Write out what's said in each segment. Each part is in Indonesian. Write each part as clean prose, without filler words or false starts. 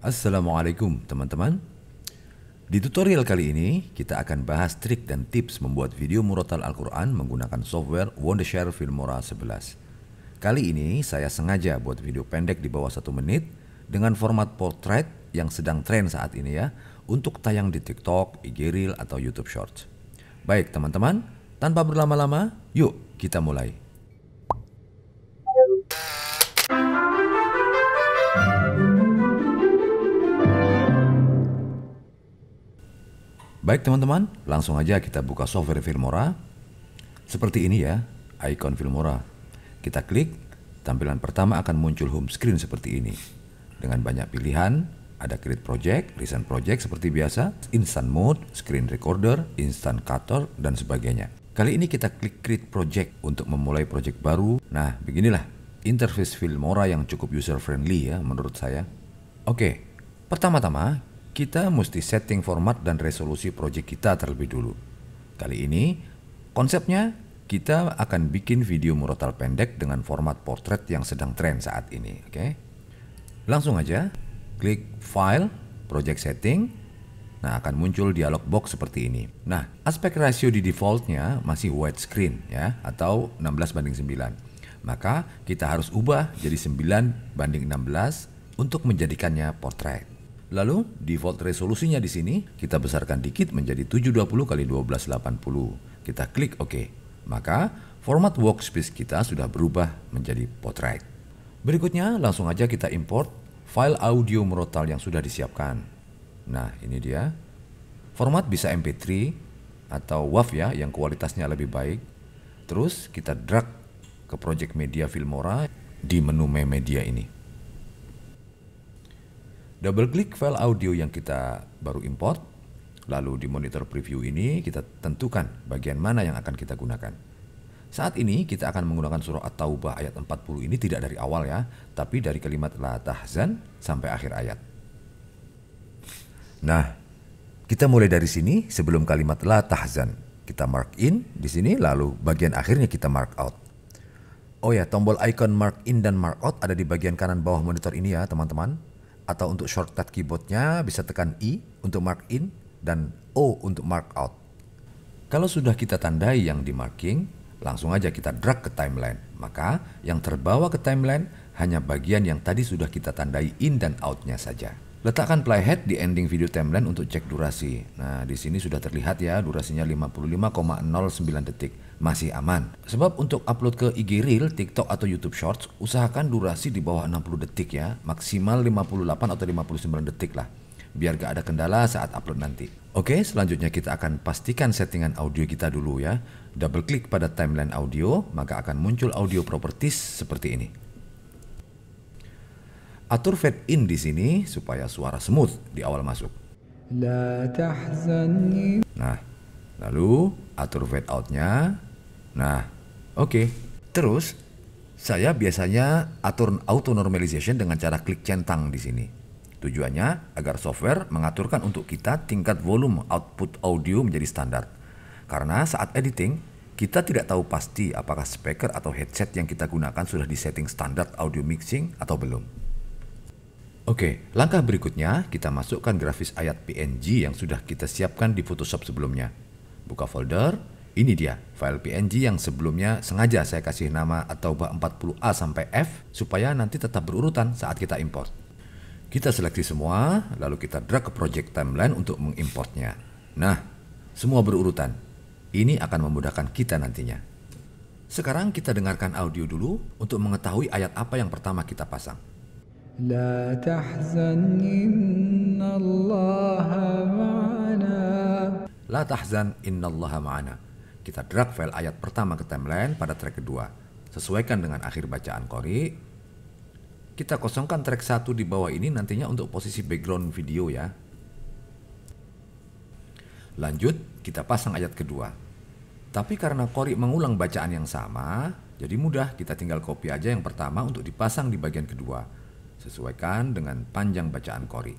Assalamualaikum teman-teman. Di tutorial kali ini kita akan bahas trik dan tips membuat video murotal Al-Quran menggunakan software Wondershare Filmora 11. Kali ini saya sengaja buat video pendek di bawah 1 menit dengan format portrait yang sedang tren saat ini ya, untuk tayang di TikTok, IG Reel atau YouTube Shorts. Baik teman-teman, tanpa berlama-lama, yuk kita mulai. Baik teman-teman, langsung aja kita buka software Filmora. Seperti ini ya, icon Filmora. Kita klik, tampilan pertama akan muncul home screen seperti ini. Dengan banyak pilihan, ada create project, recent project seperti biasa, instant mode, screen recorder, instant cutter, dan sebagainya. Kali ini kita klik create project untuk memulai project baru. Nah, beginilah interface Filmora yang cukup user friendly ya menurut saya. Oke, pertama-tama kita mesti setting format dan resolusi project kita terlebih dulu. Kali ini konsepnya kita akan bikin video murotal pendek dengan format portrait yang sedang tren saat ini. Oke. Langsung aja klik file, project setting. Nah, akan muncul dialog box seperti ini. Nah, aspek ratio di defaultnya masih widescreen ya, atau 16:9. Maka kita harus ubah jadi 9:16 untuk menjadikannya portrait. Lalu default resolusinya di sini kita besarkan dikit menjadi 720 x 1280. Kita klik OK. Maka format workspace kita sudah berubah menjadi portrait. Berikutnya langsung aja kita import file audio murotal yang sudah disiapkan. Nah, ini dia. Format bisa MP3 atau WAV ya, yang kualitasnya lebih baik. Terus kita drag ke project media Filmora di menu media ini. Double klik file audio yang kita baru import, lalu di monitor preview ini kita tentukan bagian mana yang akan kita gunakan. Saat ini kita akan menggunakan surah At-Taubah ayat 40 ini tidak dari awal ya, tapi dari kalimat la tahzan sampai akhir ayat. Nah, kita mulai dari sini sebelum kalimat la tahzan. Kita mark in di sini, lalu bagian akhirnya kita mark out. Oh ya, tombol icon mark in dan mark out ada di bagian kanan bawah monitor ini ya teman-teman. Atau untuk shortcut keyboardnya bisa tekan I untuk mark in dan O untuk mark out. Kalau sudah kita tandai yang di marking, langsung aja kita drag ke timeline. Maka yang terbawa ke timeline hanya bagian yang tadi sudah kita tandai in dan outnya saja. Letakkan playhead di ending video timeline untuk cek durasi. Nah, di sini sudah terlihat ya durasinya 55,09 detik. Masih aman. Sebab untuk upload ke IG Reel, TikTok atau YouTube Shorts, usahakan durasi di bawah 60 detik ya. Maksimal 58 atau 59 detik lah. Biar gak ada kendala saat upload nanti. Oke, selanjutnya kita akan pastikan settingan audio kita dulu ya. Double klik pada timeline audio, maka akan muncul audio properties seperti ini. Atur fade in di sini supaya suara smooth di awal masuk. Nah, lalu atur fade outnya. Nah, oke. Terus saya biasanya atur auto normalization dengan cara klik centang di sini. Tujuannya agar software mengaturkan untuk kita tingkat volume output audio menjadi standar. Karena saat editing kita tidak tahu pasti apakah speaker atau headset yang kita gunakan sudah disetting standar audio mixing atau belum. Oke, langkah berikutnya kita masukkan grafis ayat PNG yang sudah kita siapkan di Photoshop sebelumnya. Buka folder, ini dia file PNG yang sebelumnya sengaja saya kasih nama At-Taubah 40A sampai F supaya nanti tetap berurutan saat kita import. Kita seleksi semua, lalu kita drag ke project timeline untuk mengimportnya. Nah, semua berurutan. Ini akan memudahkan kita nantinya. Sekarang kita dengarkan audio dulu untuk mengetahui ayat apa yang pertama kita pasang. La tahzan innallaha ma'ana. La tahzan innallaha ma'ana. Kita drag file ayat pertama ke timeline pada track kedua. Sesuaikan dengan akhir bacaan Qori. Kita kosongkan track 1 di bawah ini nantinya untuk posisi background video ya. Lanjut, kita pasang ayat kedua. Tapi karena Qori mengulang bacaan yang sama, jadi mudah, kita tinggal copy aja yang pertama untuk dipasang di bagian kedua. Sesuaikan dengan panjang bacaan Qori.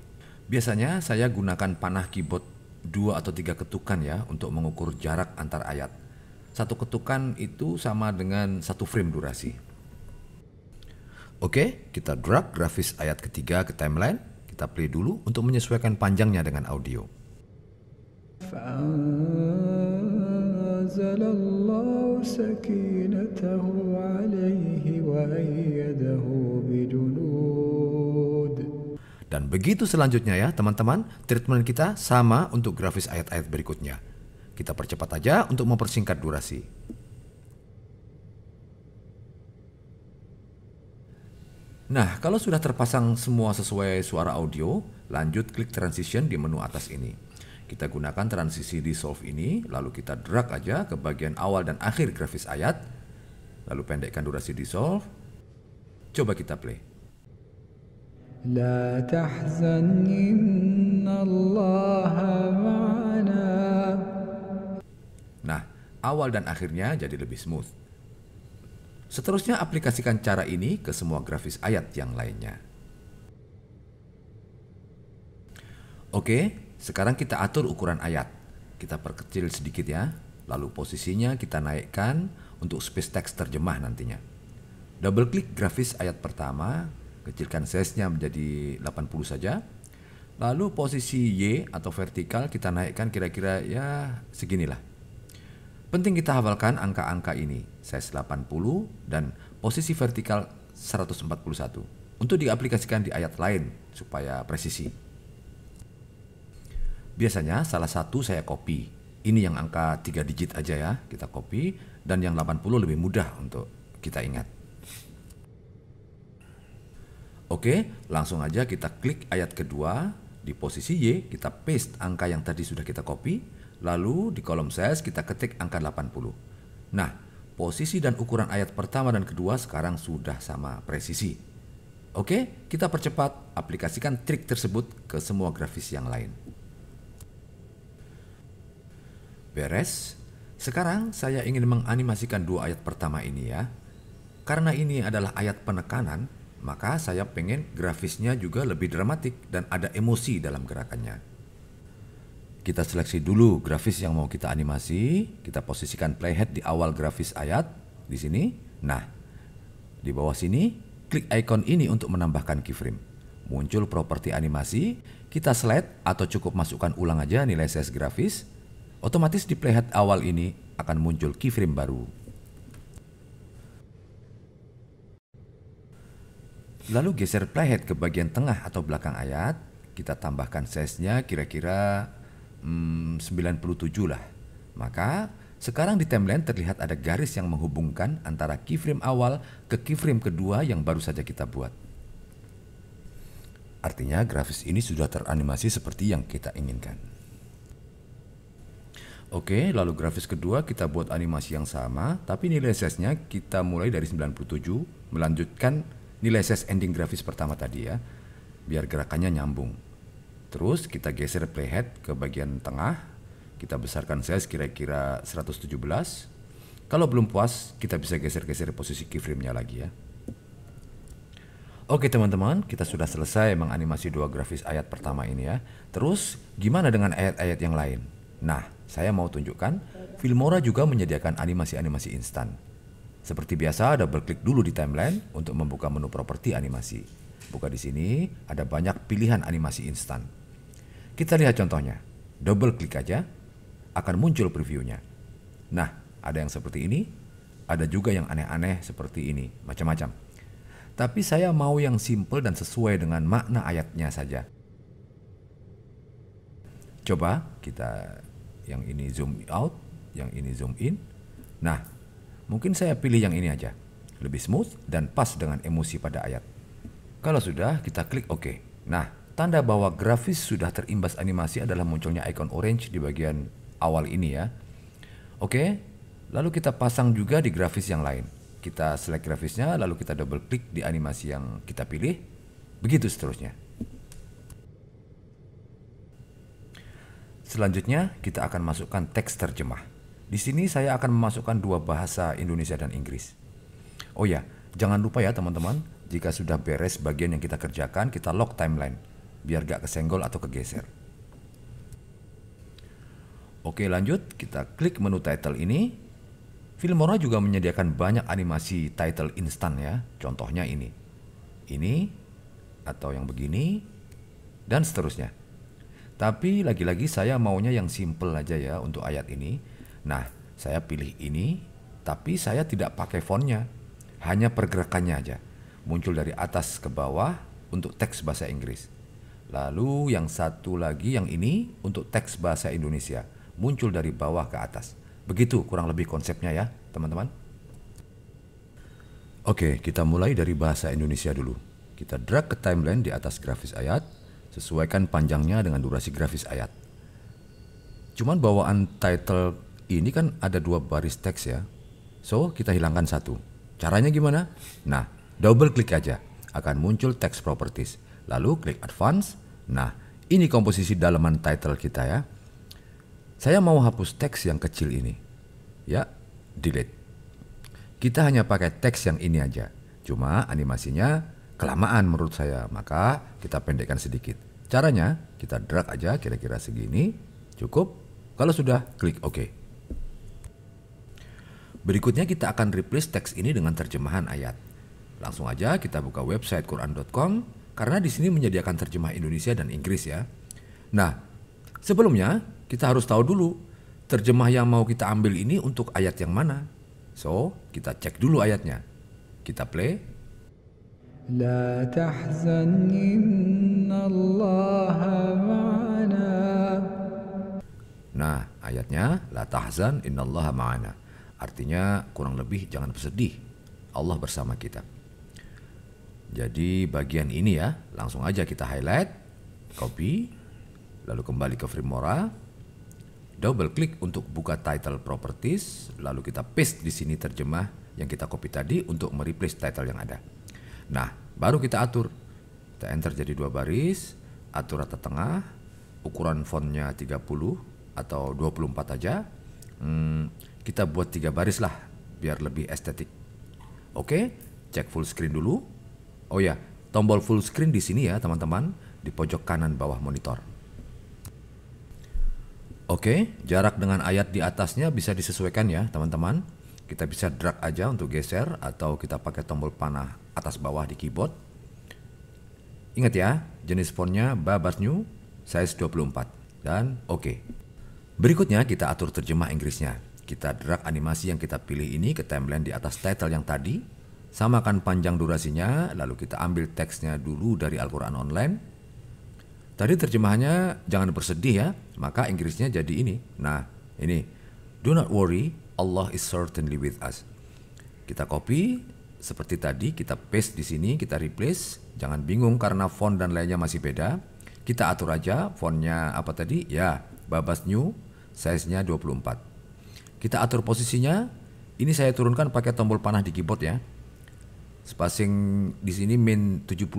Biasanya saya gunakan panah keyboard 2 atau 3 ketukan ya untuk mengukur jarak antar ayat. Satu ketukan itu sama dengan 1 frame durasi. Oke, kita drag grafis ayat ketiga ke timeline. kita play dulu untuk menyesuaikan panjangnya dengan audio. فأنزل الله سكينته عليه وأيده بجنود. Dan begitu selanjutnya ya teman-teman, treatment kita sama untuk grafis ayat-ayat berikutnya. Kita percepat aja untuk mempersingkat durasi. Nah, kalau sudah terpasang semua sesuai suara audio, lanjut klik transition di menu atas ini. Kita gunakan transisi dissolve ini, lalu kita drag aja ke bagian awal dan akhir grafis ayat, lalu pendekkan durasi dissolve. Coba kita play. لا تحزن إن الله معنا. Nah, awal dan akhirnya jadi lebih smooth. Seterusnya aplikasikan cara ini ke semua grafis ayat yang lainnya. Oke, sekarang kita atur ukuran ayat. Kita perkecil sedikit ya, lalu posisinya kita naikkan untuk space text terjemah nantinya. Double klik grafis ayat pertama, kecilkan size-nya menjadi 80 saja. Lalu posisi Y atau vertikal kita naikkan kira-kira ya seginilah. Penting kita hafalkan angka-angka ini, size 80 dan posisi vertikal 141 untuk diaplikasikan di ayat lain supaya presisi. Biasanya salah satu saya copy. Ini yang angka 3 digit aja ya, kita copy, dan yang 80 lebih mudah untuk kita ingat. Oke, langsung aja kita klik ayat kedua, di posisi Y kita paste angka yang tadi sudah kita copy, lalu di kolom size kita ketik angka 80. Nah, posisi dan ukuran ayat pertama dan kedua sekarang sudah sama presisi. Oke, kita percepat aplikasikan trik tersebut ke semua grafis yang lain. Beres. Sekarang saya ingin menganimasikan dua ayat pertama ini ya. Karena ini adalah ayat penekanan, maka saya pengen grafisnya juga lebih dramatik dan ada emosi dalam gerakannya. Kita seleksi dulu grafis yang mau kita animasi. Kita posisikan playhead di awal grafis ayat di sini. Nah, di bawah sini klik icon ini untuk menambahkan keyframe. Muncul properti animasi, kita slide atau cukup masukkan ulang aja nilai size grafis. Otomatis di playhead awal ini akan muncul keyframe baru. Lalu geser playhead ke bagian tengah atau belakang ayat. Kita tambahkan size-nya kira-kira 97 lah. Maka sekarang di timeline terlihat ada garis yang menghubungkan antara keyframe awal ke keyframe kedua yang baru saja kita buat. Artinya grafis ini sudah teranimasi seperti yang kita inginkan. Oke, lalu grafis kedua kita buat animasi yang sama, tapi nilai size-nya kita mulai dari 97, melanjutkan nilai size ending grafis pertama tadi ya, biar gerakannya nyambung. Terus kita geser playhead ke bagian tengah, kita besarkan size kira-kira 117. Kalau belum puas, kita bisa geser-geser posisi keyframe-nya lagi ya. Oke teman-teman, kita sudah selesai menganimasi dua grafis ayat pertama ini ya. Terus gimana dengan ayat-ayat yang lain? Nah, saya mau tunjukkan, Filmora juga menyediakan animasi-animasi instan. Seperti biasa, double klik dulu di timeline untuk membuka menu properti animasi. Buka di sini, ada banyak pilihan animasi instan. Kita lihat contohnya. Double klik aja, akan muncul previewnya. Nah, ada yang seperti ini, ada juga yang aneh-aneh seperti ini, macam-macam. Tapi saya mau yang simple dan sesuai dengan makna ayatnya saja. Coba kita yang ini zoom out, yang ini zoom in. Nah, mungkin saya pilih yang ini aja. Lebih smooth dan pas dengan emosi pada ayat. Kalau sudah, kita klik OK. Nah, tanda bahwa grafis sudah terimbas animasi adalah munculnya icon orange di bagian awal ini ya. Oke, lalu kita pasang juga di grafis yang lain. Kita select grafisnya, lalu kita double klik di animasi yang kita pilih. Begitu seterusnya. Selanjutnya, kita akan masukkan teks terjemah. Di sini saya akan memasukkan dua bahasa Indonesia dan Inggris. Oh ya, jangan lupa ya teman-teman, jika sudah beres bagian yang kita kerjakan, kita lock timeline, biar gak kesenggol atau kegeser. Oke lanjut, kita klik menu title ini. Filmora juga menyediakan banyak animasi title instan ya, contohnya ini. Ini, atau yang begini, dan seterusnya. Tapi lagi-lagi saya maunya yang simple aja ya untuk ayat ini. Nah, saya pilih ini, tapi saya tidak pakai fontnya, hanya pergerakannya aja. Muncul dari atas ke bawah untuk teks bahasa Inggris. Lalu yang satu lagi yang ini untuk teks bahasa Indonesia, muncul dari bawah ke atas. Begitu kurang lebih konsepnya ya teman-teman. Oke, kita mulai dari bahasa Indonesia dulu. Kita drag ke timeline di atas grafis ayat, sesuaikan panjangnya dengan durasi grafis ayat. Cuman bawaan title ini kan ada 2 baris teks ya. So, kita hilangkan satu. Caranya gimana? Nah, double klik aja. Akan muncul text properties. Lalu klik advance. Nah, ini komposisi dalaman title kita ya. Saya mau hapus teks yang kecil ini. Ya, delete. Kita hanya pakai teks yang ini aja. Cuma animasinya kelamaan menurut saya, maka kita pendekkan sedikit. Caranya, kita drag aja kira-kira segini, cukup. Kalau sudah, klik OK. Berikutnya kita akan replace teks ini dengan terjemahan ayat. Langsung aja kita buka website Quran.com, karena di sini menyediakan terjemah Indonesia dan Inggris ya. Nah, sebelumnya kita harus tahu dulu, terjemah yang mau kita ambil ini untuk ayat yang mana. So, kita cek dulu ayatnya. Kita play. لا تحزن إن الله معنا. Nah, ayatnya la tahzan innallaha ma'ana. Artinya kurang lebih jangan bersedih. Allah bersama kita. Jadi bagian ini ya, langsung aja kita highlight, copy, lalu kembali ke Filmora. Double klik untuk buka title properties, lalu kita paste di sini terjemah yang kita copy tadi untuk mereplace title yang ada. Nah, baru kita atur. Kita enter jadi 2 baris, atur rata tengah, ukuran fontnya 30 atau 24 aja. Kita buat 3 baris lah, biar lebih estetik. Oke, cek full screen dulu. Oh ya, tombol full screen di sini ya teman-teman, di pojok kanan bawah monitor. Oke, jarak dengan ayat di atasnya bisa disesuaikan ya teman-teman. Kita bisa drag aja untuk geser atau kita pakai tombol panah atas bawah di keyboard. Ingat ya, jenis fontnya Babas New, size 24 dan oke. Berikutnya kita atur terjemah Inggrisnya. Kita drag animasi yang kita pilih ini ke timeline di atas title yang tadi. Samakan panjang durasinya, lalu kita ambil teksnya dulu dari Al-Quran Online. Tadi terjemahannya jangan bersedih ya, maka Inggrisnya jadi ini. Nah, ini. Do not worry, Allah is certainly with us. Kita copy, seperti tadi kita paste di sini, kita replace. Jangan bingung karena font dan lainnya masih beda. Kita atur aja fontnya apa tadi? Ya, Babas New, size-nya 24. Kita atur posisinya. Ini saya turunkan pakai tombol panah di keyboard ya. Spacing di sini min 71,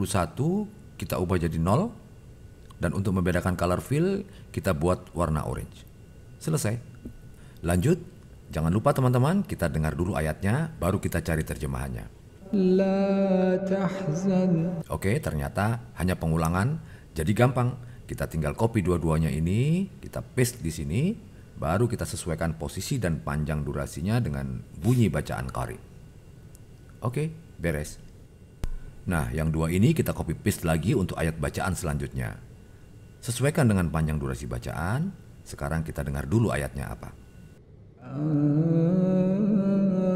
kita ubah jadi 0. Dan untuk membedakan color fill, kita buat warna orange. Selesai. Lanjut, jangan lupa teman-teman, kita dengar dulu ayatnya, baru kita cari terjemahannya. لا تحزن. Oke, ternyata hanya pengulangan, jadi gampang. Kita tinggal copy dua-duanya ini, kita paste di sini, baru kita sesuaikan posisi dan panjang durasinya dengan bunyi bacaan qari. Oke, beres. Nah, yang 2 ini kita copy paste lagi untuk ayat bacaan selanjutnya. Sesuaikan dengan panjang durasi bacaan. Sekarang kita dengar dulu ayatnya apa.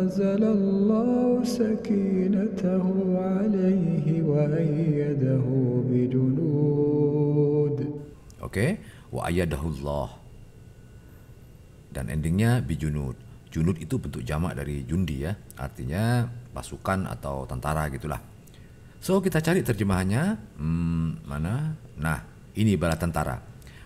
أنزل الله سكينته عليه وأيده بجنود. Oke, wa ayyadahullah. Dan endingnya bijunud. Junud itu bentuk jamak dari jundi ya, artinya pasukan atau tentara gitulah. So kita cari terjemahannya, mana? Nah, ini bala tentara.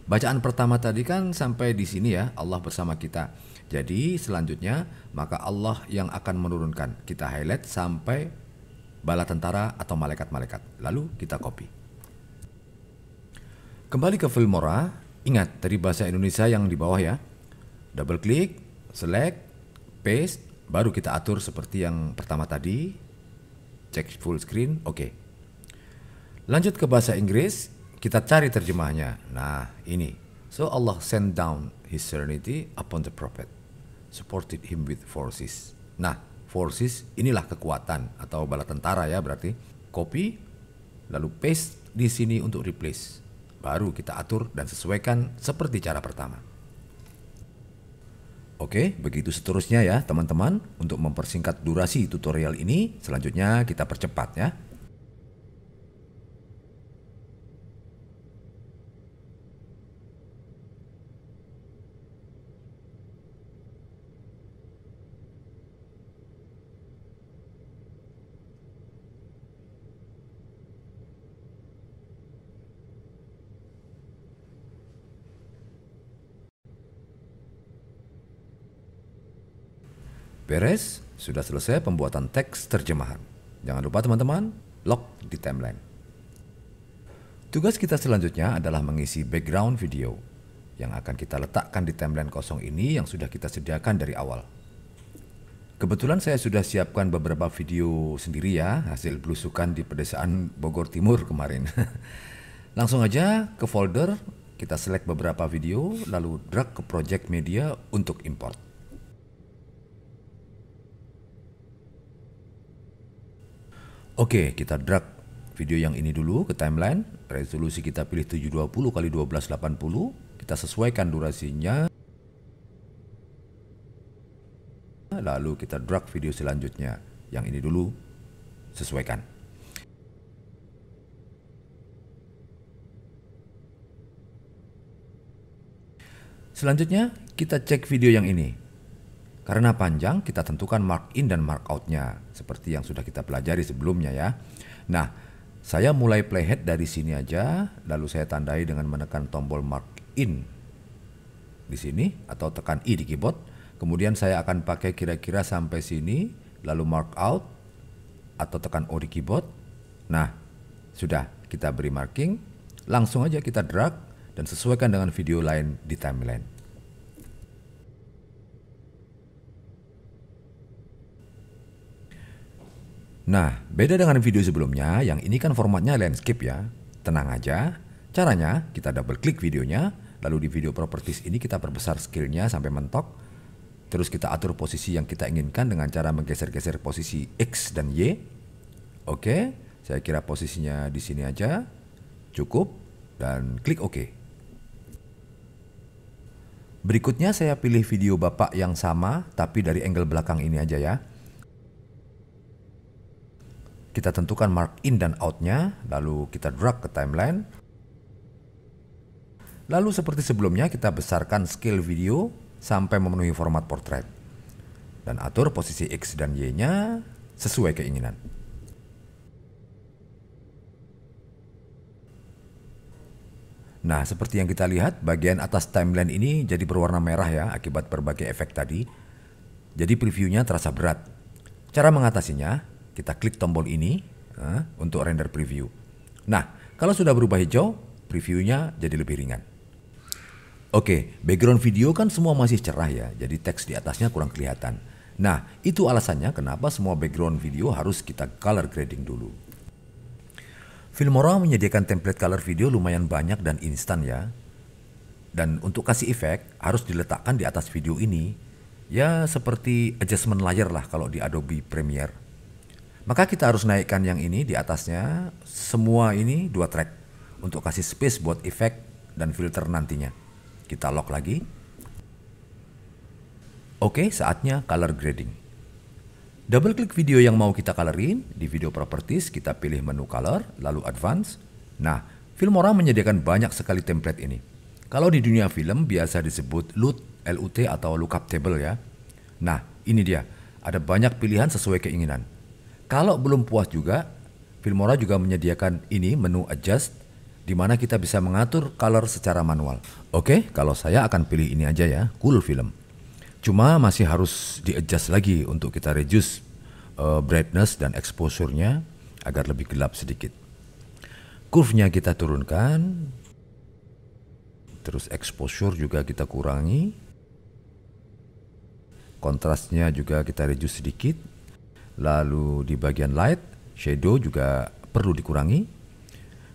Bacaan pertama tadi kan sampai di sini ya, Allah bersama kita. Jadi selanjutnya maka Allah yang akan menurunkan. Kita highlight sampai bala tentara atau malaikat-malaikat. Lalu kita copy. Kembali ke Filmora. Ingat dari bahasa Indonesia yang di bawah ya. Double klik, select, paste, baru kita atur seperti yang pertama tadi. Cek full screen, oke. Lanjut ke bahasa Inggris. Kita cari terjemahnya. Nah, ini. So Allah sent down his serenity upon the prophet, supported him with forces. Nah, forces inilah kekuatan atau bala tentara ya berarti. Copy, lalu paste di sini untuk replace. Baru kita atur dan sesuaikan seperti cara pertama. Oke, begitu seterusnya ya teman-teman. Untuk mempersingkat durasi tutorial ini, selanjutnya kita percepat ya. Beres, sudah selesai pembuatan teks terjemahan. Jangan lupa teman-teman, lock di timeline. Tugas kita selanjutnya adalah mengisi background video yang akan kita letakkan di timeline kosong ini yang sudah kita sediakan dari awal. Kebetulan saya sudah siapkan beberapa video sendiri ya, hasil belusukan di pedesaan Bogor Timur kemarin. Langsung aja ke folder, kita select beberapa video, lalu drag ke project media untuk import. Oke, kita drag video yang ini dulu ke timeline. Resolusi kita pilih 720x1280. Kita sesuaikan durasinya. Lalu kita drag video selanjutnya. Yang ini dulu, sesuaikan. Selanjutnya, kita cek video yang ini. Karena panjang, kita tentukan mark in dan mark out-nya, seperti yang sudah kita pelajari sebelumnya ya. Nah, saya mulai playhead dari sini aja, lalu saya tandai dengan menekan tombol mark in di sini, atau tekan I di keyboard. Kemudian saya akan pakai kira-kira sampai sini, lalu mark out, atau tekan O di keyboard. Nah, sudah kita beri marking, langsung aja kita drag, dan sesuaikan dengan video lain di timeline. Nah, beda dengan video sebelumnya, yang ini kan formatnya landscape ya. Tenang aja, caranya kita double klik videonya, lalu di video properties ini kita perbesar scale-nya sampai mentok. Terus kita atur posisi yang kita inginkan dengan cara menggeser-geser posisi X dan Y. Oke, saya kira posisinya di sini aja, cukup, dan klik OK. Berikutnya saya pilih video Bapak yang sama, tapi dari angle belakang ini aja ya. Kita tentukan mark in dan out-nya, lalu kita drag ke timeline. Lalu seperti sebelumnya kita besarkan scale video sampai memenuhi format portrait. Dan atur posisi X dan Y-nya sesuai keinginan. Nah, seperti yang kita lihat, bagian atas timeline ini jadi berwarna merah ya akibat berbagai efek tadi. Jadi previewnya terasa berat. Cara mengatasinya, kita klik tombol ini untuk render preview. Nah, kalau sudah berubah hijau, previewnya jadi lebih ringan. Oke, background video kan semua masih cerah ya, jadi teks di atasnya kurang kelihatan. Nah, itu alasannya kenapa semua background video harus kita color grading dulu. Filmora menyediakan template color video lumayan banyak dan instan ya. Dan untuk kasih efek harus diletakkan di atas video ini. Ya seperti adjustment layer lah kalau di Adobe Premiere. Maka kita harus naikkan yang ini di atasnya, semua ini 2 track untuk kasih space buat efek dan filter nantinya. Kita lock lagi. Oke, saatnya color grading. Double klik video yang mau kita colorin, di video properties kita pilih menu color, lalu advance. Nah, Filmora menyediakan banyak sekali template ini. Kalau di dunia film biasa disebut LUT atau lookup table ya. Nah, ini dia, ada banyak pilihan sesuai keinginan. Kalau belum puas juga, Filmora juga menyediakan ini menu adjust, di mana kita bisa mengatur color secara manual. Oke, kalau saya akan pilih ini aja ya, cool film. Cuma masih harus di-adjust lagi untuk kita reduce brightness dan exposure-nya agar lebih gelap sedikit. Curve-nya kita turunkan, terus exposure juga kita kurangi, kontrasnya juga kita reduce sedikit. Lalu di bagian light, shadow juga perlu dikurangi.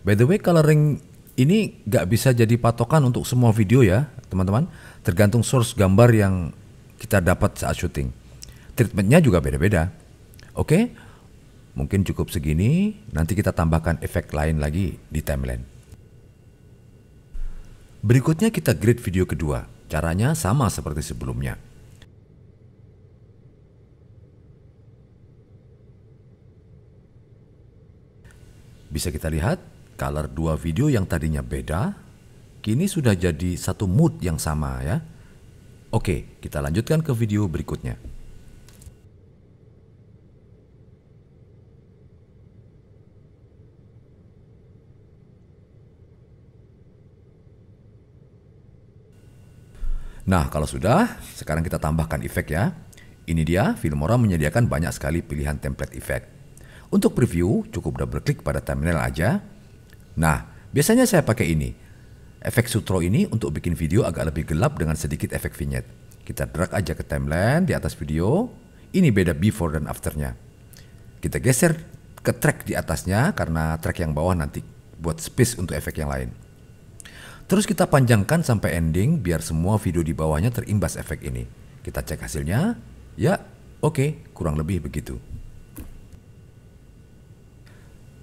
By the way, coloring ini nggak bisa jadi patokan untuk semua video ya, teman-teman. Tergantung source gambar yang kita dapat saat syuting. Treatmentnya juga beda-beda. Oke, mungkin cukup segini. Nanti kita tambahkan efek lain lagi di timeline. Berikutnya kita grade video kedua. Caranya sama seperti sebelumnya. Bisa kita lihat, color dua video yang tadinya beda, kini sudah jadi satu mood yang sama ya. Oke, kita lanjutkan ke video berikutnya. Nah, kalau sudah, sekarang kita tambahkan efek ya. Ini dia, Filmora menyediakan banyak sekali pilihan template efek. Untuk preview, cukup double klik pada thumbnail aja. Nah, biasanya saya pakai ini. Efek sutro ini untuk bikin video agak lebih gelap dengan sedikit efek vignette. Kita drag aja ke timeline di atas video. Ini beda before dan afternya. Kita geser ke track di atasnya karena track yang bawah nanti buat space untuk efek yang lain. Terus kita panjangkan sampai ending biar semua video di bawahnya terimbas efek ini. Kita cek hasilnya. Ya, oke, kurang lebih begitu.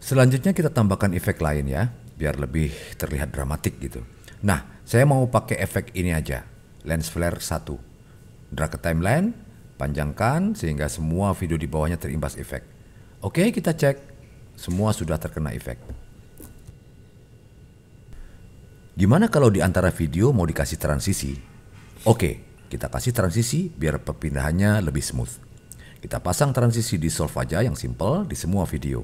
Selanjutnya kita tambahkan efek lain ya, biar lebih terlihat dramatik gitu. Nah, saya mau pakai efek ini aja, lens flare 1. Drag ke timeline, panjangkan sehingga semua video di bawahnya terimbas efek. Oke, kita cek. Semua sudah terkena efek. Gimana kalau di antara video mau dikasih transisi? Oke, kita kasih transisi biar perpindahannya lebih smooth. Kita pasang transisi di solve aja yang simple di semua video.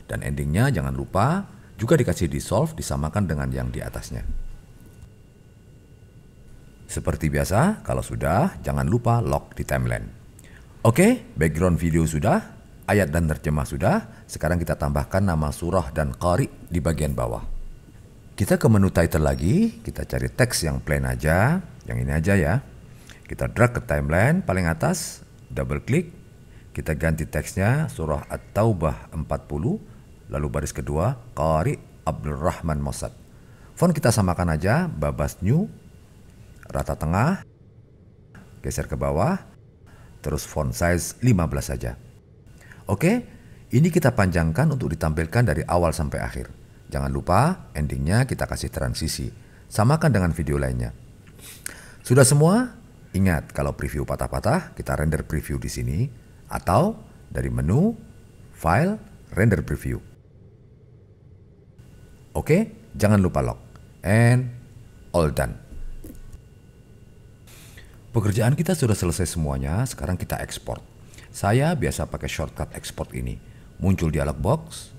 Dan endingnya jangan lupa juga dikasih di solve disamakan dengan yang di atasnya. Seperti biasa, kalau sudah jangan lupa lock di timeline. Oke, background video sudah. Ayat dan terjemah sudah, sekarang kita tambahkan nama surah dan qari di bagian bawah. Kita ke menu title lagi, kita cari teks yang plain aja, yang ini aja ya. Kita drag ke timeline paling atas, double klik, kita ganti teksnya surah At-Taubah 40, lalu baris kedua, Qari Abdurrahman Mossad. Font kita samakan aja, Babas New, rata tengah, geser ke bawah, terus font size 15 saja. Oke, ini kita panjangkan untuk ditampilkan dari awal sampai akhir. Jangan lupa endingnya kita kasih transisi. Samakan dengan video lainnya. Sudah semua? Ingat kalau preview patah-patah kita render preview di sini atau dari menu, file, render preview. Oke, jangan lupa lock. And all done. Pekerjaan kita sudah selesai semuanya, sekarang kita ekspor. Saya biasa pakai shortcut export ini. Muncul dialog box.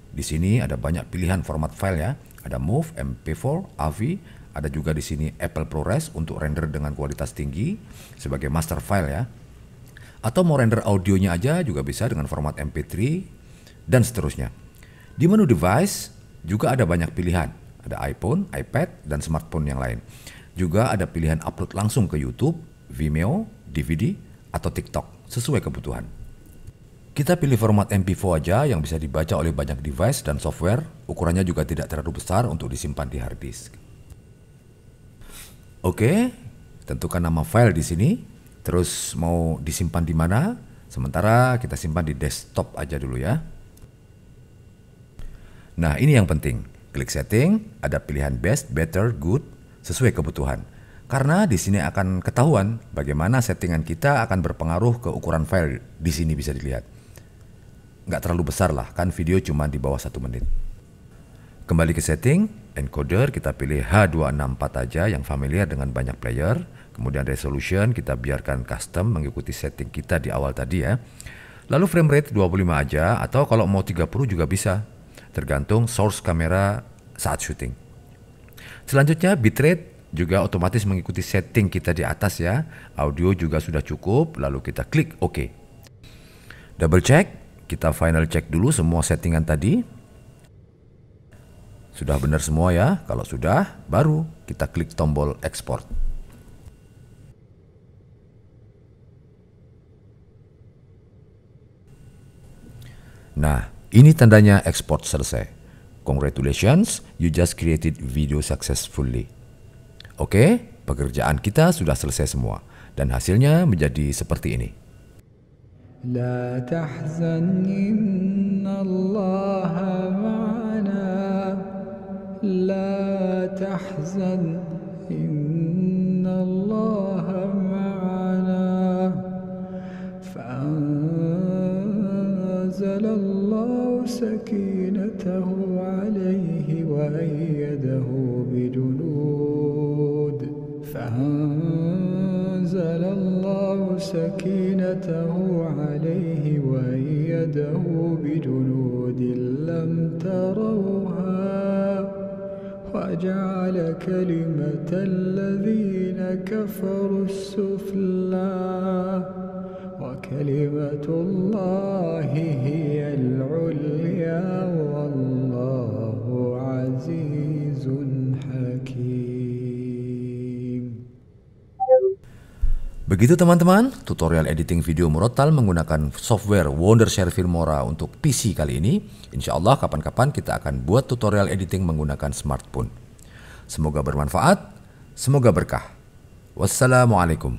Di sini ada banyak pilihan format file ya. Ada MOV, MP4, AVI. Ada juga di sini Apple ProRes untuk render dengan kualitas tinggi sebagai master file ya. Atau mau render audionya aja juga bisa dengan format MP3 dan seterusnya. Di menu device juga ada banyak pilihan. Ada iPhone, iPad, dan smartphone yang lain. Juga ada pilihan upload langsung ke YouTube, Vimeo, DVD, atau TikTok sesuai kebutuhan. Kita pilih format MP4 aja yang bisa dibaca oleh banyak device dan software. Ukurannya juga tidak terlalu besar untuk disimpan di hard disk. Oke, tentukan nama file di sini. Terus mau disimpan di mana? Sementara kita simpan di desktop aja dulu ya. Nah, ini yang penting. Klik setting, ada pilihan best, better, good sesuai kebutuhan. Karena di sini akan ketahuan bagaimana settingan kita akan berpengaruh ke ukuran file. Di sini bisa dilihat. Nggak terlalu besar lah, kan video cuma di bawah 1 menit. Kembali ke setting, encoder kita pilih H264 aja yang familiar dengan banyak player. Kemudian resolution kita biarkan custom mengikuti setting kita di awal tadi ya. Lalu frame rate 25 aja atau kalau mau 30 juga bisa. Tergantung source kamera saat syuting. Selanjutnya bitrate juga otomatis mengikuti setting kita di atas ya. Audio juga sudah cukup, lalu kita klik OK. Double check, kita final check dulu semua settingan tadi. Sudah benar semua ya? Kalau sudah, baru kita klik tombol export. Nah, ini tandanya export selesai. Congratulations, you just created video successfully. Oke, pekerjaan kita sudah selesai semua dan hasilnya menjadi seperti ini. لا تحزن إن الله معنا لا تحزن إن الله معنا فأنزل الله سكينته عليه وأيده فأنزل الله سكينته عليه وأيده بجنود لم تروها وجعل كلمة الذين كفروا السفلى وكلمة الله هي العليا والله عزيز حكيم. Begitu teman-teman, tutorial editing video murotal menggunakan software Wondershare Filmora untuk PC kali ini. Insya Allah kapan-kapan kita akan buat tutorial editing menggunakan smartphone. Semoga bermanfaat, semoga berkah. Wassalamualaikum.